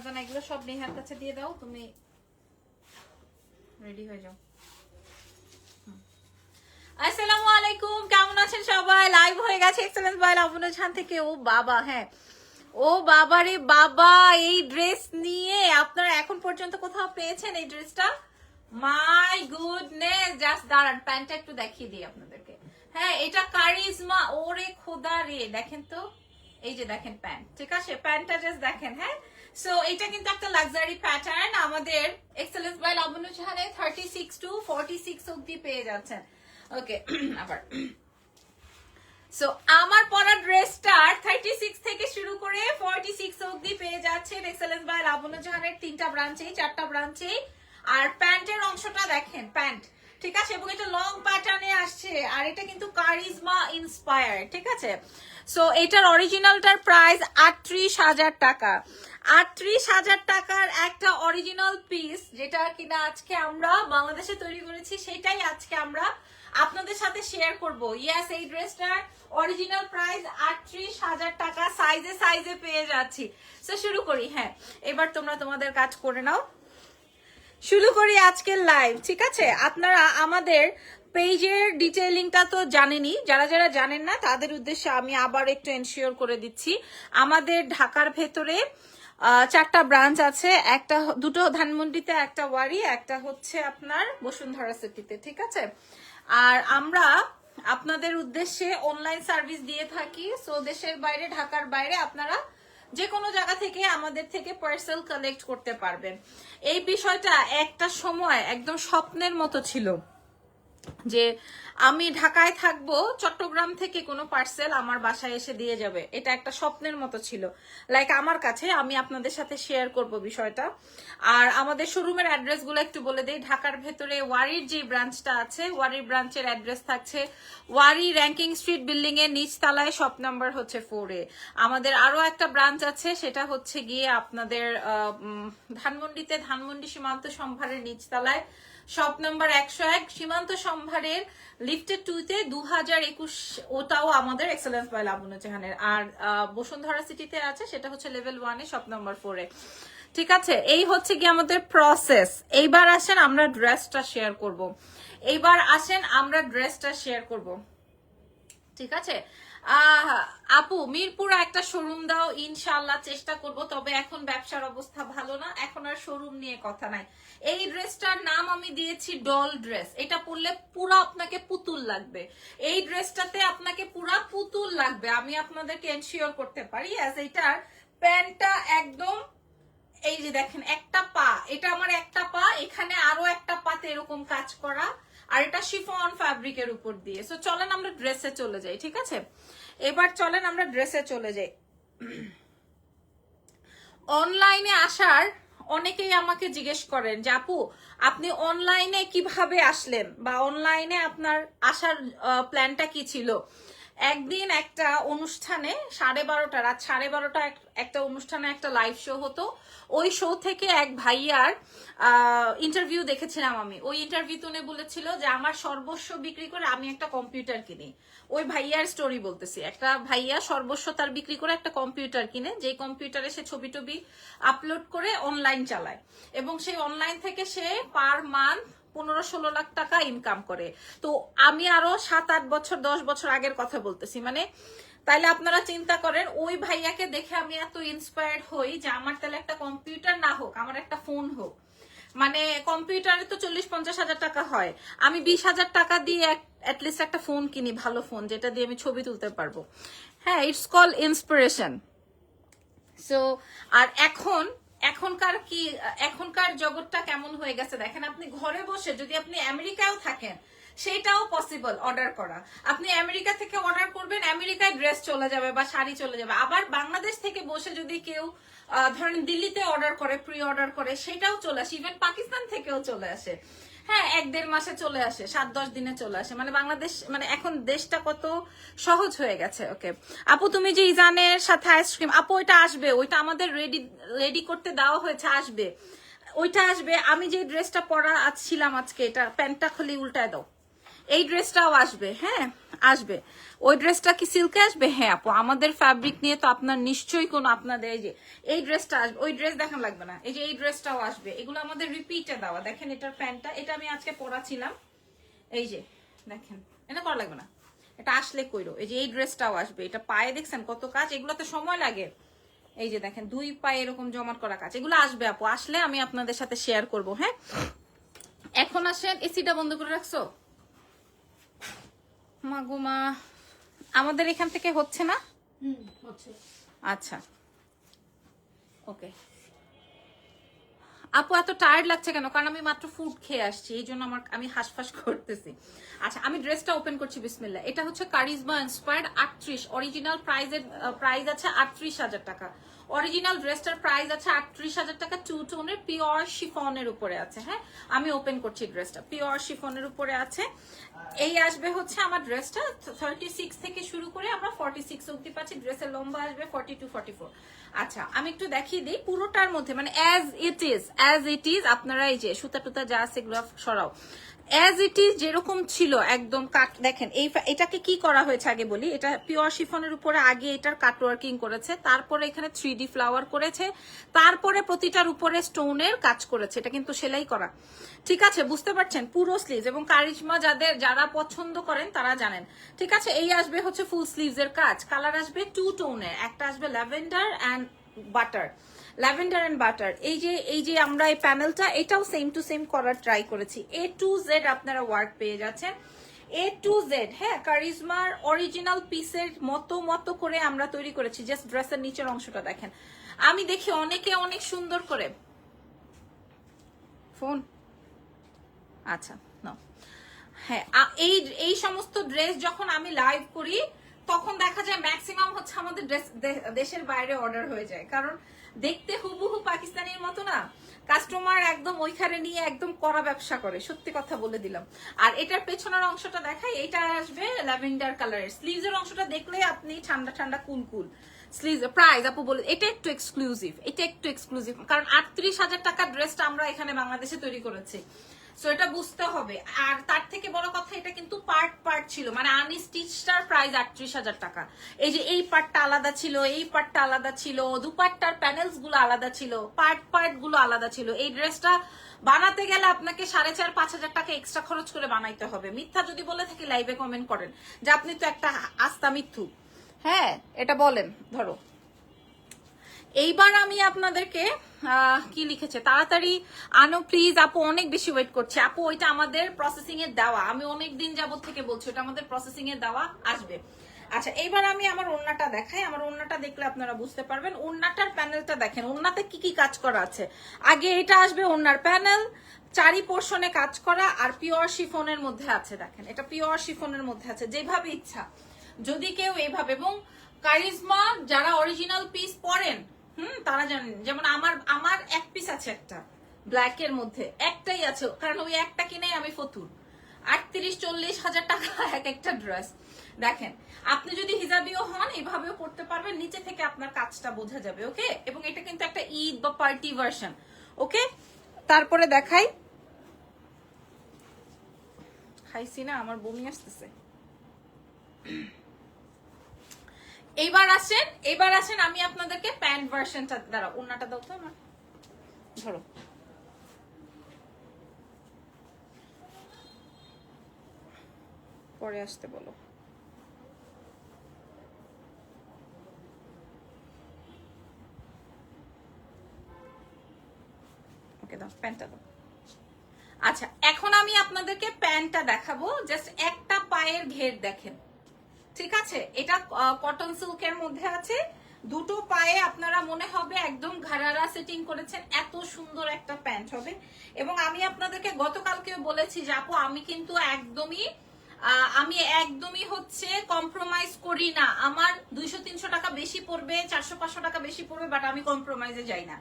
জানা এগুলো সব নেহার কাছে দিয়ে দাও, তুমি রেডি হয়ে যাও। আসসালামু আলাইকুম, কেমন আছেন সবাই? লাইভ হয়ে গেছে এক্সেলেন্স বাই লাবণ্য জাহান থেকে। ও বাবা, হ্যাঁ ও বাবা রে বাবা, এই ড্রেস নিয়ে আপনারা এখন পর্যন্ত কোথাও পেয়েছেন এই ড্রেসটা? মাই গুডনেস, জাস্ট দাঁড়ান প্যান্টটা একটু দেখিয়ে দিই আপনাদেরকে। হ্যাঁ এটা কারিজমা, ওরে খোদা রে, দেখেন তো এই যে দেখেন প্যান্ট, ঠিক আছে প্যান্টটা জাস্ট দেখেন। হ্যাঁ সো এটা কিন্তু একটা লাক্সারি প্যাটার্ন, আমাদের এক্সেলেন্স বাই লাবণ্য জাহানে 36 to 46 অবধি পেয়ে যাচ্ছেন। ওকে আবার সো আমার পরা ড্রেসটার 36 থেকে শুরু করে 46 অবধি পেয়ে যাচ্ছেন এক্সেলেন্স বাই লাবণ্য জাহানের 3টা ব্রাঞ্চে 4টা ব্রাঞ্চে। আর প্যান্টের অংশটা দেখেন, প্যান্ট ঠিক আছে, এবং এটা লং প্যাটার্নে আসছে, আর এটা কিন্তু কারিজমা ইন্সপায়ার, ঠিক আছে। সো এটার অরিজিনালটার প্রাইস 38,000 টাকা। 38,000 টাকার একটা অরিজিনাল পিস, যেটা কিনা আজকে আমরা বাংলাদেশে তৈরি করেছি, সেটাই আজকে আমরা আপনাদের সাথে শেয়ার করব। ইয়েস, এই ড্রেসটার অরিজিনাল প্রাইস 38,000 টাকা, সাইজে সাইজে পেয়ে যাচ্ছি। সো শুরু করি। হ্যাঁ এবার তোমরা তোমাদের কাজ করে নাও, শুরু করি আজকের লাইভ, ঠিক আছে। আপনারা আমাদের পেজের ডিটেইলিংটা তো জানেনই, যারা যারা জানেন না তাদের উদ্দেশ্যে আমি আবার একটু এনশিওর করে দিচ্ছি। আমাদের ঢাকার ভেতরে 4টা ব্রাঞ্চ আছে, দুটো ধানমন্ডিতে, একটা ওয়ারি, একটা হচ্ছে আপনার বসুন্ধরা সিটিতে, ঠিক আছে। আর আমরা আপনাদের উদ্দেশ্যে অনলাইন সার্ভিস দিয়ে থাকি। সো দেশের বাইরে, ঢাকার বাইরে আপনারা যে কোনো জায়গা থেকে আমাদের থেকে পার্সেল কালেক্ট করতে পারবেন। এই বিষয়টা একটা সময় একদম স্বপ্নের মতো ছিল যে আমি ঢাকায় থাকবো, চট্টগ্রাম থেকে কোনো পার্সেল আমার বাসায় এসে দিয়ে যাবে, এটা একটা স্বপ্নের মতো ছিল লাইক আমার কাছে। আমি আপনাদের সাথে শেয়ার করব বিষয়টা। আর আমাদের শোরুমের অ্যাড্রেস গুলো একটু বলে দেই। ঢাকার ভেতরে ওয়ারির যে ব্রাঞ্চটা আছে, ওয়ারির ব্রাঞ্চের অ্যাড্রেস থাকছে ওয়ারি র্যাঙ্কিং স্ট্রিট বিল্ডিং এর নিচতলায়, শপ নাম্বার হচ্ছে 4A। আমাদের আরো একটা ব্রাঞ্চ আছে, সেটা হচ্ছে গিয়ে আপনাদের ধানমন্ডিতে, ধানমন্ডি সীমান্ত সম্ভারের নিচতলায়, শপ নাম্বার 101, সীমান্ত সম্ভারের লিফটেড 2তে 2021, ওটাও আমাদের এক্সেলেন্স বাই লাবণ্য জাহানের। আর বসুন্ধরা সিটিতে আছে, সেটা হচ্ছে লেভেল 1-এ, শপ নাম্বার 4-এ, ঠিক আছে। এই হচ্ছে কি আমাদের প্রসেস। এইবার আসেন আমরা ড্রেসটা শেয়ার করব, ঠিক আছে। আপু মিরপুর একটা শোরুম দাও, ইনশাআল্লাহ চেষ্টা করব, তবে এখন ব্যবসার অবস্থা ভালো না, এখন আর শোরুম নিয়ে কথা নাই। এই ড্রেসটার নাম আমি দিয়েছি ডল ড্রেস। এটা পরলে পুরো আপনাকে পুতুল লাগবে, এই ড্রেসটাতে আপনাকে পুরা পুতুল লাগবে, আমি আপনাদেরকে এনশিওর করতে পারি। এটার প্যান্টটা একদম, এই যে দেখেন একটা পা, এটা আমার একটা পা, এখানে আরো একটা পাতে এরকম কাজ করা, আর এটা শিফন ফ্যাব্রিকের উপর দিয়ে। সো চলেন আমরা ড্রেসে চলে যাই, ঠিক আছে। এবার চলেন আমরা ড্রেসে চলে যাই। অনলাইনে আসার অনেকেই আমাকে জিজ্ঞেস করেন যে আপু আপনি অনলাইনে কিভাবে আসলেন, বা অনলাইনে আপনার আসার প্ল্যানটা কি ছিল। একদিন একটা অনুষ্ঠানে 12:30, রাত 12:30 একটা অনুষ্ঠানে একটা লাইভ শো হতো। ওই শো থেকে এক ভাইয়ার ইন্টারভিউ দেখেছিলাম আমি। ওই ইন্টারভিউ উনি বলেছিল যে আমার সর্বস্ব বিক্রি করে আমি একটা কম্পিউটার কিনি। ওই ভাইয়ার স্টোরি বলতেছি, একটা ভাইয়া সর্বস্ব তার বিক্রি করে একটা কম্পিউটার কিনে, যে কম্পিউটারে সে ছবি টবি আপলোড করে অনলাইন চালায়, এবং সেই অনলাইন থেকে সে পার মান্থ 15-16 লাখ টাকা ইনকাম করে। তো আমি আরো 7-8 বছর 10 বছর আগের কথা বলতেছি, মানে তাইলে আপনারা চিন্তা করেন ওই ভাইয়াকে দেখে আমি এত ইন্সপায়ার্ড হই যে আমার তাহলে একটা কম্পিউটার না হোক, আমার একটা ফোন হোক। মানে কম্পিউটারে তো 40-50 হাজার টাকা হয়, আমি 20,000 টাকা দিয়ে অ্যাটলিস্ট একটা ফোন কিনি, ভালো ফোন, যেটা দিয়ে আমি ছবি তুলতে পারবো। হ্যাঁ, ইটস কল ইন্সপিরেশন। সো আর এখনকার জগৎটা কেমন হয়ে গেছে দেখেন। আপনি ঘরে বসে যদি আপনি আমেরিকায়ও থাকেন, সেটাও পসিবল অর্ডার করা। আপনি আমেরিকা থেকে অর্ডার করবেন, আমেরিকায় ড্রেস চলে যাবে বা শাড়ি চলে যাবে। আবার বাংলাদেশ থেকে বসে যদি কেউ ধরেন দিল্লিতে অর্ডার করে, প্রি অর্ডার করে, সেটাও চলে আসে। ইভেন পাকিস্তান থেকেও চলে আসে। হ্যাঁ, 1-1.5 মাসে চলে আসে, 7-10 দিনে চলে আসে। মানে বাংলাদেশ, মানে এখন দেশটা কত সহজ হয়ে গেছে। ওকে আপু, তুমি যে ইজানের সাথে আইসক্রিম, আপু ওইটা আসবে, ওইটা আমাদের রেডি করতে দেওয়া হয়েছে, আসবে, ওইটা আসবে। আমি যে ড্রেসটা পরা ছিলাম আজকে, এটা প্যান্টটা খুলে উল্টায় দাও, এই ড্রেসটাও আসবে, হ্যাঁ আসবে। ওই ড্রেসটা কি সিল্কে আসবে? হ্যাঁ আপু, আমাদের ফ্যাব্রিক নিয়ে তো আপনার নিশ্চয়ই কোনো, আপনাদের এই যে এই ড্রেসটা আসবে, ওই ড্রেস দেখান লাগবে না, এই যে এই ড্রেসটাও আসবে। এগুলো আমাদের রিপিটে দেওয়া। দেখেন এটার প্যান্টটা, এটা আমি আজকে পরাছিলাম, এই যে দেখেন, এটা করা লাগবে না, এটা আসলে কইরো। এই যে এই ড্রেসটাও আসবে, এটা পায়ে দেখছেন কত কাজ, এগুলোতে সময় লাগে। এই যে দেখেন দুই পায়ে এরকম জমাট করা কাজ, এগুলো আসবে আপু, আসলে আমি আপনাদের সাথে শেয়ার করব। হ্যাঁ এখন আসেন, এসিটা বন্ধ করে রাখছো মাগুমা? আমাদের এখান থেকে হচ্ছে না? হচ্ছে। আচ্ছা ওকে আপু, এত টায়ার্ড লাগছে কেন? কারণ আমি মাত্র ফুড খেয়ে আসছি, এই জন্য আমি হাসফাস করতেছি। আচ্ছা আমি ড্রেসটা ওপেন করছি, বিসমিল্লাহ। এটা হচ্ছে কারিজমা ইন্সপায়ার্ড 38, অরিজিনাল প্রাইস আছে 38,000 টাকা। অরিজিনাল ড্রেসটার প্রাইস আছে 38,000 টাকা, টু টোনের পিওর শিফনের উপরে আছে। হ্যাঁ আমি ওপেন করছি ড্রেসটা, পিওর শিফনের উপরে আছে। এই আসবে হচ্ছে আমার ড্রেসটা 36 থেকে শুরু করে আমরা 46 অবধি পাচ্ছি। ড্রেসের লম্বা আসবে 42 44। আচ্ছা আমি একটু দেখিয়ে দিই পুরোটার মধ্যে, মানে অ্যাজ ইট ইজ। আপনারা এই যে সুতা টুতা যা আছে এগুলো সরাও, অ্যাজ ইট ইজ যেরকম ছিল একদম কাট। দেখেন এটাকে কি করা হয়েছে আগে বলি। এটা পিওর শিফনের উপরে আগে এটার কাট ওয়ার্কিং করেছে, তারপরে এখানে 3D ফ্লাওয়ার করেছে, তারপরে প্রতিটার উপরে স্টোনের কাজ করেছে। এটা কিন্তু সেলাই করা, ঠিক আছে? বুঝতে পারছেন? পুরো স্লিভস, এবং কারিজমা যারা পছন্দ করেন তারা জানেন, ঠিক আছে? এই আসবে হচ্ছে ফুল স্লিভস এর কাজ। কালার আসবে টু টোনের, একটা আসবে lavender and butter, lavender and butter. এই যে আমরা এই প্যানেলটা, এটাও সেম টু সেম করার ট্রাই করেছি। A to Z আপনারা ওয়ার্ক পেয়ে যাচ্ছেন, A to Z। হ্যাঁ কারিজমার অরিজিনাল পিসের মতো করে আমরা তৈরি করেছি। জাস্ট ড্রেসের নিচের অংশটা দেখেন। আমি দেখি অনেকে অনেক সুন্দর করে ফোন, আচ্ছা না, হ্যাঁ এই সমস্ত ড্রেস যখন আমি লাইভ করি তখন দেখা যায় ম্যাক্সিমাম হচ্ছে আমাদের ড্রেস দেশের বাইরে অর্ডার হয়ে যায়, কারণ দেখতে হুবহু পাকিস্তানের মতো না, কাস্টমার একদম ওইখানে নিয়ে একদম কড়া ব্যবসা করে, সত্যি কথা বলে দিলাম। আর এটার পেছনের অংশটা দেখাই, এটা আসবে ল্যাভেন্ডার কালারের। স্লিভসের অংশটা দেখলে আপনি ঠান্ডা ঠান্ডা কুল স্লিভস। প্রাইস আপু বলে, এটা একটু এক্সক্লুসিভ, কারণ 38,000 টাকার ড্রেসটা আমরা এখানে বাংলাদেশে তৈরি করেছি, সো এটা বুঝতে হবে। আর তার থেকে বড় কথা, এটা কিন্তু পার্ট ছিল, মানে আনস্টিচটার প্রাইস 38,000 টাকা। এই যে এই পার্টটা আলাদা ছিল, এই পার্টটা আলাদা ছিল, দুপাট্টার প্যানেলস গুলো আলাদা ছিল, পার্ট গুলো আলাদা ছিল। এই ড্রেসটা বানাতে গেলে আপনাকে 4,500-5,000 টাকা এক্সট্রা খরচ করে বানাইতে হবে। মিথ্যা যদি বলে থাকি লাইভে কমেন্ট করেন যে আপনি তো একটা আস্তা মিথ্যু। হ্যাঁ এটা বলেন। ধরো এইবার আমি আপনাদেরকে কি লিখেছে, তাড়াতাড়ি আনো প্লিজ আপু, অনেক বেশি ওয়েট করছে আপু। ওইটা আমাদের প্রসেসিং এর দেওয়া, আমি অনেক দিন যাবত থেকে বলছি ওটা আমাদের প্রসেসিং এর দেওয়া আসবে। আচ্ছা এইবার আমি আমার ওড়নাটা দেখাই, আমার ওড়নাটা দেখলে আপনারা বুঝতে পারবেন। ওড়নাটার প্যানেলটা দেখেন, ওড়নাতে কি কি কাজ করা আছে। আগে এটা আসবে ওড়নার প্যানেল, চারি পোর্শনে কাজ করা, আর পিওর শিফনের মধ্যে আছে। দেখেন এটা পিওর শিফনের মধ্যে আছে, যেভাবে ইচ্ছা যদি কেউ এইভাবে। এবং কারিজমা যারা অরিজিনাল পিস পরেন তারা জানেন, যেমন আমার এক পিস আছে একটা ব্ল্যাক এর মধ্যে, একটাই আছে, কারণ ওই একটা কিনে আমি ফতুর। 38-40 হাজার টাকা এক একটা ড্রেস। দেখেন আপনি যদি হিজাবিও হন এইভাবেও পড়তে পারবেন, নিচে থেকে আপনার কাজটা বোঝা যাবে। ওকে, এবং এটা কিন্তু একটা ঈদ বা পার্টি ভার্সন। ওকে তারপরে দেখাই, খাইছি না, আমার বমি আসতেছে। এবার আসেন আমি আপনাদেরকে প্যান্ট ভার্সনটা, দাঁড়াও ওন্নাটা দাও তো আমার, ধরো পরে আসতে বলো। ওকে দাও প্যান্টটা দাও। আচ্ছা এখন আমি আপনাদেরকে প্যান্টটা দেখাবো, জাস্ট একটা পায়ের ঘের দেখেন, ঠিক আছে? এটা কটন সিল্কের মধ্যে আছে, দুটো পায়ে আপনারা মনে হবে একদম ঘাড়ারা সেটিং করেছেন, এত সুন্দর একটা প্যান্ট হবে। এবং আমি আপনাদেরকে গতকালকে বলেছি যে আপু আমি কিন্তু একদমই হচ্ছে কম্প্রোমাইজ করি না। আমার 200-300 টাকা বেশি পড়বে, 400-500 টাকা বেশি পড়বে, বাট আমি কম্প্রোমাইজে যাই না।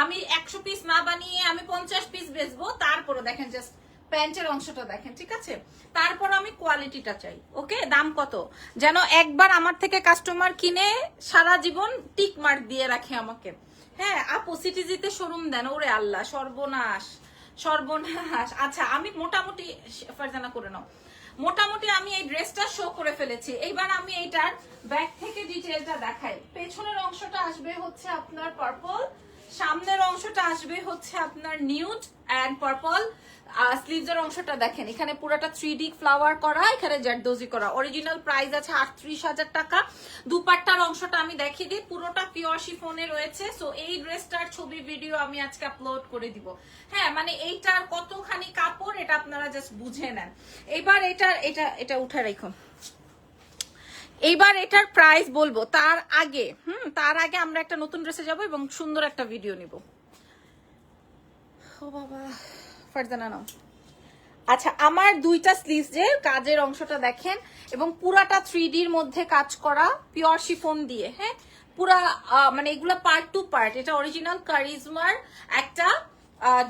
আমি 100 পিস না বানিয়ে আমি 50 পিস বেচবো, তারপরে দেখেন জাস্ট প্যান্টের অংশটা দেখেন, ঠিক আছে? তারপর আমি কোয়ালিটিটা চাই। ওকে দাম কত, যেন একবার আমার থেকে কাস্টমার কিনে সারা জীবন টিক মার্ক দিয়ে রাখে আমাকে। হ্যাঁ আপু সিটিজিতে শোরুম দেন, ওরে আল্লাহ সর্বনাশ। আচ্ছা আমি মোটামুটি ফারজানা করে নাও। মোটামুটি আমি এই ড্রেসটা শো করে ফেলেছি। এইবার আমি এইটার ব্যাক থেকে ডিটেইলটা দেখাই। পেছনের অংশটা আসবে হচ্ছে আপনার পার্পল, সামনের অংশটা আসবে হচ্ছে আপনার নিউড এন্ড পার্পল। স্লিভসের অংশটা দেখেন, এখানে পুরোটা 3D ফ্লাওয়ার করা, এখানে জারদোজি করা। অরিজিনাল প্রাইস আছে 38,000 টাকা। দুপাট্টার অংশটা আমি দেখিয়ে দিই, পুরোটা পিওর শিফনে রয়েছে। সো এই ড্রেসটার ছবি ভিডিও আমি আজকে আপলোড করে দিব। হ্যাঁ, মানে এইটার কতখানি কাপড় এটা আপনারা জাস্ট বুঝে নেন। এবার এটা উঠে রাখো। এইবার এটার প্রাইস বলবো, তার আগে আমরা একটা নতুন ড্রেসে যাব এবং সুন্দর একটা ভিডিও নিব। ও বাবা, ফারজানা নাও। আচ্ছা, আমার দুইটা স্লিভস যে কাজের অংশটা দেখেন এবং পুরাটা 3D এর মধ্যে কাজ করা পিওর শিফন দিয়ে। হ্যাঁ, পুরা মানে এগুলা পার্ট টু পার্ট। এটা অরিজিনাল কারিজমার একটা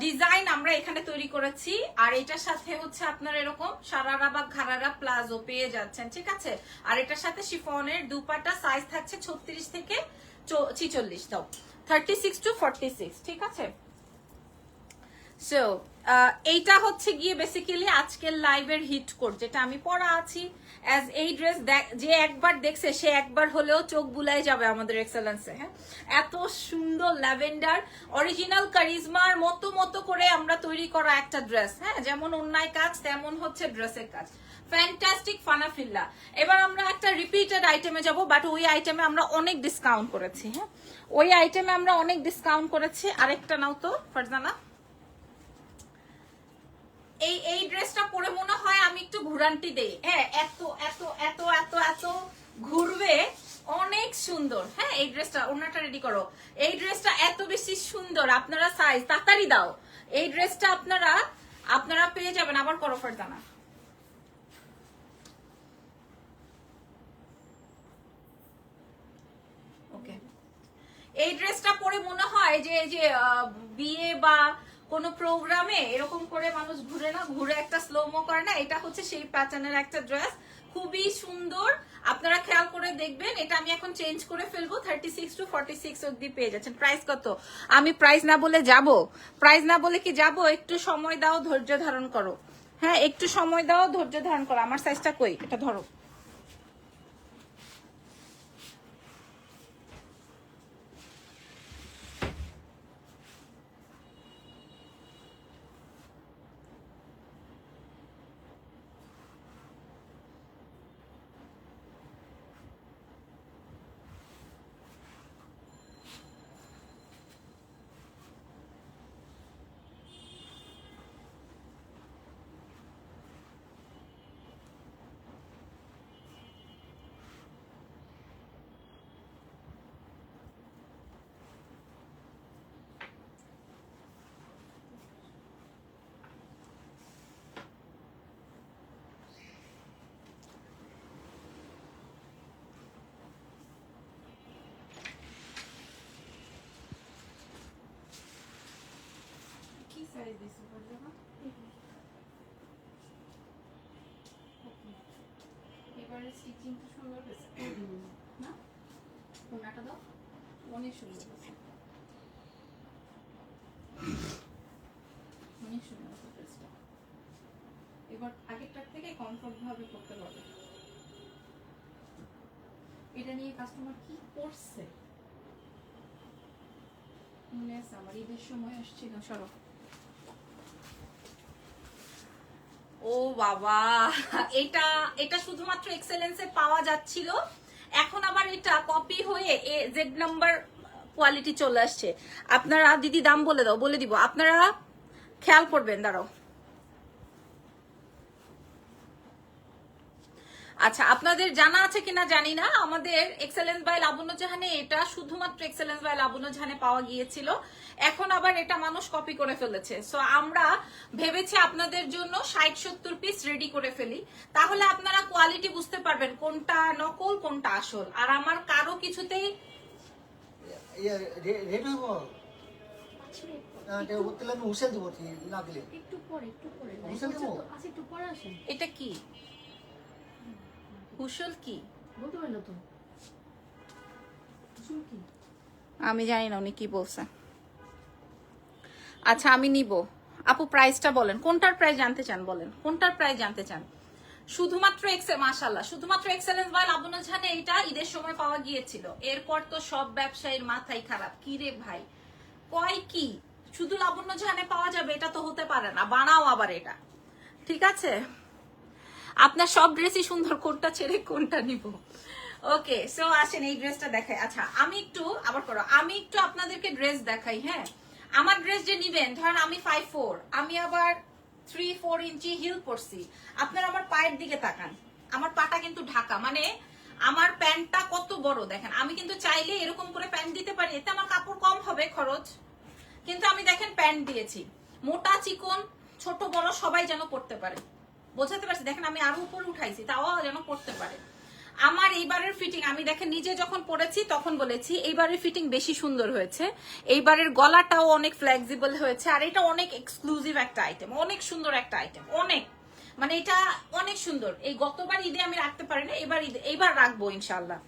ডিজাইন আমরা এখানে তৈরি করেছি। আর এটার সাথে হচ্ছে আপনার এরকম সারারা বা ঘাড়ারা প্লাজো পেয়ে যাচ্ছেন, ঠিক আছে। আর এটার সাথে শিফনের দুপাটা সাইজ থাকছে 36 থেকে 46, দাও 36 to 46, ঠিক আছে। সো এইটা হচ্ছে গিয়ে বেসিক্যালি আজকের লাইভের হিট কোড, যেটা আমি পরা আছি। অ্যাজ এই ড্রেস যে একবার দেখছে সে একবার হলেও চোখ বুলাই যাবে আমাদের এক্সেলেন্সে। হ্যাঁ, এত সুন্দর ল্যাভেন্ডার অরিজিনাল কারিজমার মতো করে আমরা তৈরি করা একটা ড্রেস। হ্যাঁ, যেমন অন্যায় কাজ তেমন হচ্ছে ড্রেসের কাজ। ফ্যান্টাস্টিক ফানাফিল্লা। এবার আমরা একটা রিপিটেড আইটেমে যাব, বাট ওই আইটেমে আমরা অনেক ডিসকাউন্ট করেছি। হ্যাঁ, ওই আইটেমে আমরা অনেক ডিসকাউন্ট করেছি। আরেকটা নাও তো ফারজানা। এই ড্রেসটা পরে মনে হয় আমি একটু ঘুরান্টি দেই। হ্যাঁ, এত এত এত এত এত ঘুরবে, অনেক সুন্দর। হ্যাঁ, এই ড্রেসটা, ওনাটা রেডি করো। এই ড্রেসটা এত বেশি সুন্দর, আপনারা সাইজ তাড়াতাড়ি দাও। এই ড্রেসটা আপনারা পেয়ে যাবেন। আবার করো ফারজানা। ওকে, এই ড্রেসটা পরে মনে হয় যে বিয়ে বা কোনো প্রোগ্রামে এরকম করে মানুষ ঘুরে একটা স্লোমো করে না, এটা হচ্ছে সেই প্যাটার্নের একটা ড্রেস, খুবই সুন্দর। আপনারা খেয়াল করে দেখবেন। এটা আমি এখন চেঞ্জ করে ফেলবো, 36 to 46 অবধি পেয়ে যাচ্ছেন। প্রাইস কত? আমি প্রাইস না বলে কি যাব? একটু সময় দাও, ধৈর্য ধারণ করো। হ্যাঁ, একটু সময় দাও, ধৈর্য ধারণ করো। আমার সাইজটা কই? এটা ধরো। এবারে স্টিচিংটা সুন্দর হয়েছে না? কোনাটা দাও, অনেক সুন্দর হয়েছে, অনেক সুন্দর হয়েছে। এবার আগেরটার থেকে কমফোর্ট ভাবে করতে পারবে। এটা নিয়ে কাস্টমার কি করছে মনে আছে আমার, ঈদের সময় আসছিল। সরো। ও বাবা, এটা শুধুমাত্র এক্সেলেন্সে পাওয়া যাচ্ছিল, এখন আবার এটা কপি হয়ে জেড নাম্বার কোয়ালিটি চলে আসছে। আপনারা দিদি দাম বলে দিব, আপনারা খেয়াল করবেন। দাঁড়াও। আচ্ছা, আপনাদের জানা আছে কিনা জানি না, আমাদের এক্সেলেন্স বাই লাবণ্য জাহানে এটা শুধুমাত্র এক্সেলেন্স বাই লাবণ্য জাহানে পাওয়া গিয়েছিল, এখন আবার এটা মানুষ কপি করে ফেলেছে। সো আমরা ভেবেছি আপনাদের জন্য 60-70 পিস রেডি করে ফেলি, তাহলে আপনারা কোয়ালিটি বুঝতে পারবেন কোনটা নকল কোনটা আসল। আর আমার কারো কিছুতেই এটা কি হুসল কি বলতে পারলো তো, আমি জানি না উনি কি বলছে। আচ্ছা, আমি নিব। আপু প্রাইসটা বলেন, কোনটার প্রাইস জানতে চান? বলেন কোনটার প্রাইস জানতে চান। শুধুমাত্র মাশাআল্লাহ, শুধুমাত্র এক্সেলেন্স বাই লাবণ্য জাহানে এটা ঈদের সময় পাওয়া গিয়েছিল। এরপর তো সব ব্যবসায়ীর মাথাই খারাপ, কি রে ভাই কয় কি শুধু লাবণ্য জাহানে পাওয়া যাবে, এটা তো হতে পারে না, বানাও আবার এটা। ঠিক আছে, আপনার সব ড্রেসই সুন্দর, কোনটা ছেড়ে কোনটা নিব? ওকে, সো আসেন এই ড্রেসটা দেখাই। আচ্ছা আমি একটু আবার করো, আমি একটু আপনাদেরকে ড্রেস দেখাই। হ্যাঁ, আমার ড্রেস যে নিবেন, ধরেন আমি 5'4", আমি আবার 3-4 ইঞ্চি হিল পরছি, আপনারা আমার পায়ের দিকে তাকান, আমার পাটা কিন্তু ঢাকা, মানে আমার প্যান্টটা কত বড় দেখেন। আমি কিন্তু চাইলে এরকম করে প্যান্ট দিতে পারি, এতে আমার কাপড় কম হবে খরচ, কিন্তু আমি দেখেন প্যান্ট দিয়েছি, মোটা চিকন ছোট বড় সবাই যেন পড়তে পারে, বোঝাতে পারছি? দেখেন আমি আরো উপরে উঠাইছি, তাও যেন পড়তে পারে। আমার এইবারের ফিটিং আমি দেখেন নিজে যখন পরেছি তখন বলেছি এইবারের ফিটিং বেশি সুন্দর হয়েছে, এইবারের গলাটাও অনেক ফ্লেক্সিবল হয়েছে, আর এটা অনেক এক্সক্লুসিভ একটা আইটেম, অনেক সুন্দর একটা আইটেম, অনেক মানে এটা অনেক সুন্দর। এই গতবার ঈদে আমি রাখতে পারি না, এবার ঈদে এইবার রাখবো ইনশাল্লাহ।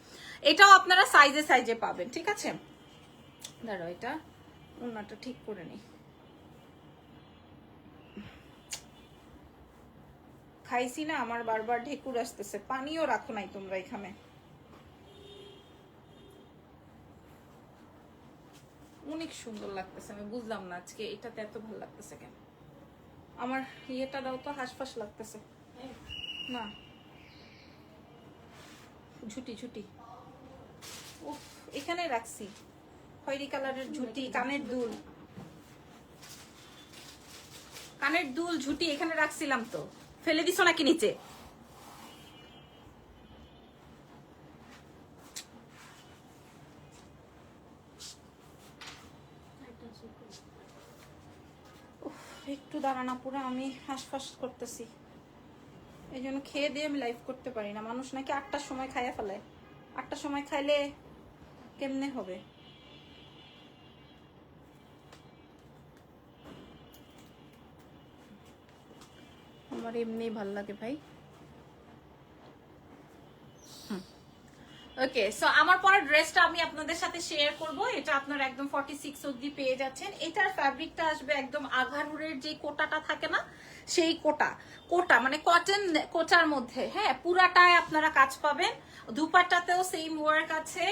এটাও আপনারা সাইজে সাইজে পাবেন। ঠিক আছে, দাঁড়াও এটা ওনাটা ঠিক করে নিই। খাইছি না, আমার বারবার ঢেকুর আসতেছে, পানিও রাখো নাই তোমরা এখানে। অনেক সুন্দর লাগতেছে, আমি বুঝলাম না আজকে এটাতে এত ভালো লাগতেছে কেন। আমার ইয়েটা দাও তো, হাঁসফাঁস লাগতেছে না, ঝুটি ঝুটি উফ এখানে রাখছি, খয়েরি কালারের ঝুটি, কানের দুল, কানের দুল ঝুটি এখানে রাখছিলাম তো, ফেলে দিছো নাকি নিচে? একটু দাঁড়ানা, পুরো আমি হাঁসফাঁস করতেছি, এই জন্য খেয়ে দিয়ে আমি লাইভ করতে পারি না। মানুষ নাকি 8টার সময় খাইয়া ফেলে, 8টার সময় খাইলে কেমনে হবে? আমার এমনি ভাল লাগে ভাই। ওকে, সো আমার পরের ড্রেসটা আমি আপনাদের সাথে শেয়ার করব। এটা আপনারা একদম 46 অবধি পেয়ে যাচ্ছেন। এটার ফ্যাব্রিকটা আসবে একদম আঘানুরের যে কোটাটা থাকে না, সেই কোটা, কোটা মানে কটন কোটার মধ্যে। হ্যাঁ, পুরাটায় আপনারা কাজ পাবেন, দুপাট্টাতেও সেম ওয়ার্ক আছে,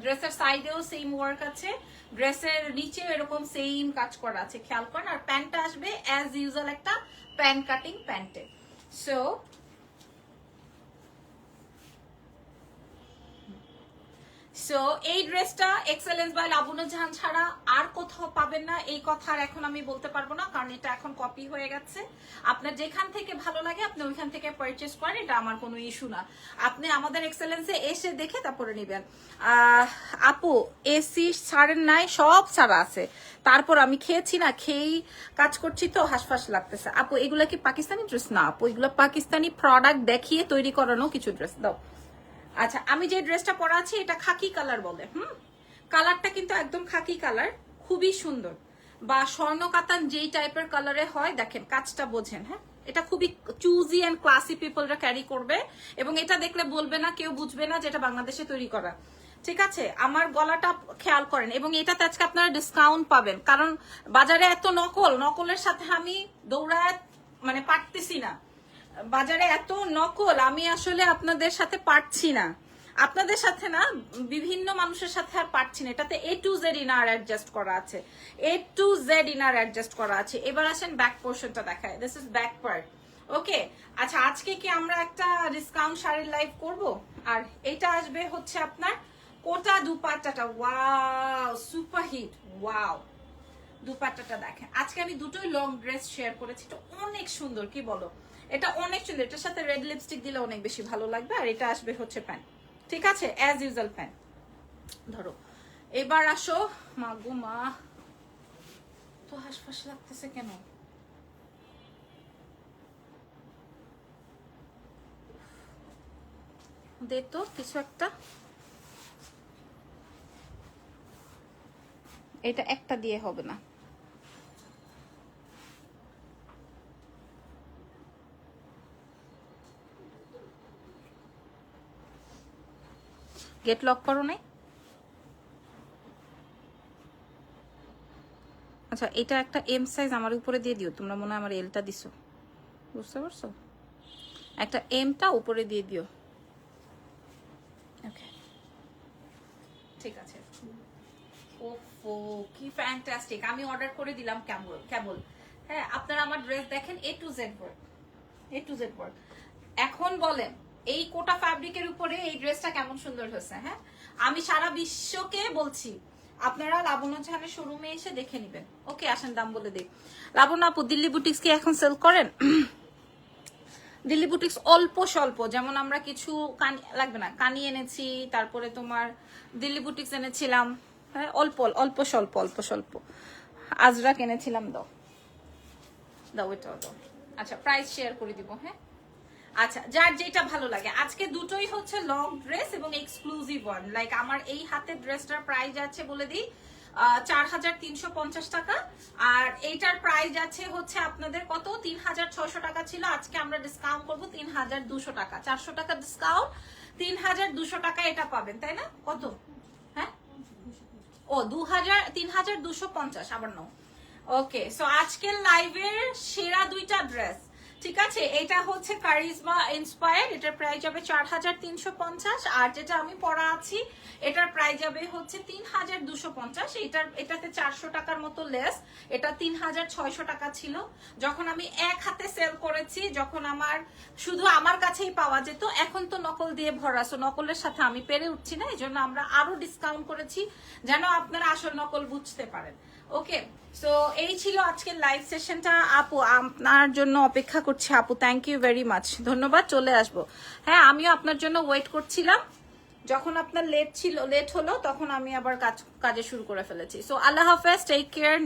ড্রেসের সাইডেও সেম ওয়ার্ক আছে, ড্রেসের নিচেও এরকম সেম কাজ করা আছে, খেয়াল করেন। আর প্যান্টটা আসবে অ্যাজ ইউজুয়াল একটা প্যান্ট কাটিং প্যান্টে। সো সো এই ড্রেসটা এক্সেলেন্স বাই লাবণ্য জাহান ছাড়া আর কোথাও পাবেন না, এই কথা আর এখন আমি বলতে পারবো না, কারণ এটা এখন কপি হয়ে গেছে। আপনার যেখান থেকে ভালো লাগে আপনি ওইখান থেকে পারচেজ করেন, এটা আমার কোনো ইস্যু না। আপনি আমাদের এক্সেলেন্সে এসে দেখে তারপরে নেবেন। আপু এসি ছাড়েন নাই, সব ছাড়া আছে, তারপর আমি খেয়েছি না, খেয়েই কাজ করছি তো হাঁসফাঁস লাগতেছে। আপু এগুলা কি পাকিস্তানি ড্রেস? না আপু, এগুলো পাকিস্তানি প্রোডাক্ট দেখিয়ে তৈরি করানো কিছু ড্রেস। দাও। আচ্ছা আমি যে ড্রেসটা পরা আছি এটা খাকি কালার বলে, কালারটা কিন্তু একদম খাকি কালার, খুবই সুন্দর, বা স্বর্ণ কাতান যেই টাইপের কালারে হয়, দেখেন কাজটা বোঝেন। হ্যাঁ, এটা খুবই চুজি এন্ড ক্লাসি পিপলরা ক্যারি করবে, এবং এটা দেখলে বলবে না, কেউ বুঝবে না যে এটা বাংলাদেশে তৈরি করা। ঠিক আছে, আমার গলাটা খেয়াল করেন, এবং এটাতে আজকে আপনারা ডিসকাউন্ট পাবেন, কারণ বাজারে এত নকলের সাথে আমি দৌড়ায় মানে পারতেছি না, বাজারে এত নকল, আমি আসলে আপনাদের সাথে পারছি না, আপনাদের সাথে না, বিভিন্ন মানুষের সাথে আর পারছি না। এটাতে A to Z inner adjust করা আছে, A to Z inner adjust করা আছে। এবার আসেন ব্যাক পোর্শনটা দেখায়, দিস ইজ ব্যাক পার্ট। ওকে, আচ্ছা আজকে কি আমরা একটা ডিসকাউন্ট শাড়ির লাইভ করব? আর এটা আসবে হচ্ছে আপনার কোটা দুপাট্টাটা, ওয়াও সুপার হিট, ওয়াও দুপাট্টাটা দেখেন। আজকে আমি দুটোই লং ড্রেস শেয়ার করেছি, তো অনেক সুন্দর, কি বলো? এটা অনেক সুন্দর, এটার সাথে রেড লিপস্টিক দিলে অনেক বেশি ভালো লাগবে। আর এটা আসবে হচ্ছে প্যান্ট, ঠিক আছে, অ্যাজ ইউজুয়াল প্যান্ট। ধরো এবার আসো, মা গো মা, তো হাঁসফাঁস লাগতেছে কেন? দে তো কিছু একটা, এটা একটা দিয়ে হবে না। গেট লক করো নাই? আচ্ছা এটা একটা এম সাইজ আমার উপরে দিয়ে দিও, তোমরা মনে হয় আমার এলটা দিছো, বুঝতে পারছো? একটা এমটা উপরে দিয়ে দিও। ওকে, ঠিক আছে। ওফো কি ফ্যান্টাস্টিক, আমি অর্ডার করে দিলাম কেবল কেবল। হ্যাঁ, আপনারা আমার ড্রেস দেখেন, A to Z work, A to Z work. এখন বলেন এই কোটা ফ্যাব্রিকের উপরে এই ড্রেসটা কেমন সুন্দর হয়েছে। হ্যাঁ, আমি সারা বিশ্বকে বলছি, আপনারা লাবণ্য জাহানের শোরুমে এসে দেখে নেবেন। ওকে, আসেন দাম বলে দিই। লাবণ্য আপু, দিল্লি বুটিক্স কি এখন সেল করেন? দিল্লি বুটিক্স অল্প স্বল্প, যেমন আমরা কিছু লাগবে না কানি এনেছি, তারপরে তোমার দিল্লি বুটিক্স এনেছিলাম। হ্যাঁ, অল্প অল্প স্বল্প, অল্প স্বল্প। আজরাক এনেছিলাম, দাও দাও, এটাও দাও। আচ্ছা, প্রাইস শেয়ার করে দিব। হ্যাঁ, আচ্ছা, যার যেটা ভালো লাগে। আজকে দুটোই হচ্ছে লং ড্রেস এবং এক্সক্লুসিভ ওয়ান। লাইক আমার এই হাতের ড্রেসটার প্রাইস আছে বলে দিই 4350 টাকা, আর এইটার প্রাইস আছে হচ্ছে আপনাদের কত, 3600 টাকা ছিল। আজকে আমরা ডিসকাউন্ট করবো 3200 টাকা, 400 টাকা ডিসকাউন্ট, 3200 টাকা এটা পাবেন, তাই না? কত? হ্যাঁ, ও 3250 আবার নাও। ওকে, সো আজকের লাইভের সেরা দুইটা ড্রেস, ঠিক আছে? এটা হচ্ছে কারিজমা ইন্সপায়ার্ড, এটার প্রাইস যাবে 4350, আর যেটা আমি পরা আছি এটার প্রাইস যাবে হচ্ছে 3250। এটাতে 400 টাকার মতো লেস, এটা 3600 টাকা ছিল যখন আমি এক হাতে সেল করেছি, যখন আমার শুধু আমার কাছেই পাওয়া যেত। এখন তো নকল দিয়ে ভরা, সো নকলের সাথে আমি পেরে উঠছি না, এই জন্য আমরা আরো ডিসকাউন্ট করেছি যেন আপনারা আসল নকল বুঝতে পারেন। ওকে, সো এই ছিল আজকের লাইভ সেশনটা। আপু আপনার জন্য অপেক্ষা করছি আপু, থ্যাংক ইউ ভেরি মাচ, ধন্যবাদ। চলে আসবো। হ্যাঁ, আমিও আপনার জন্য ওয়েট করছিলাম, যখন আপনার লেট হলো তখন আমি আবার কাজে শুরু করে ফেলেছি। সো আল্লাহ হাফেজ, টেক কেয়ার।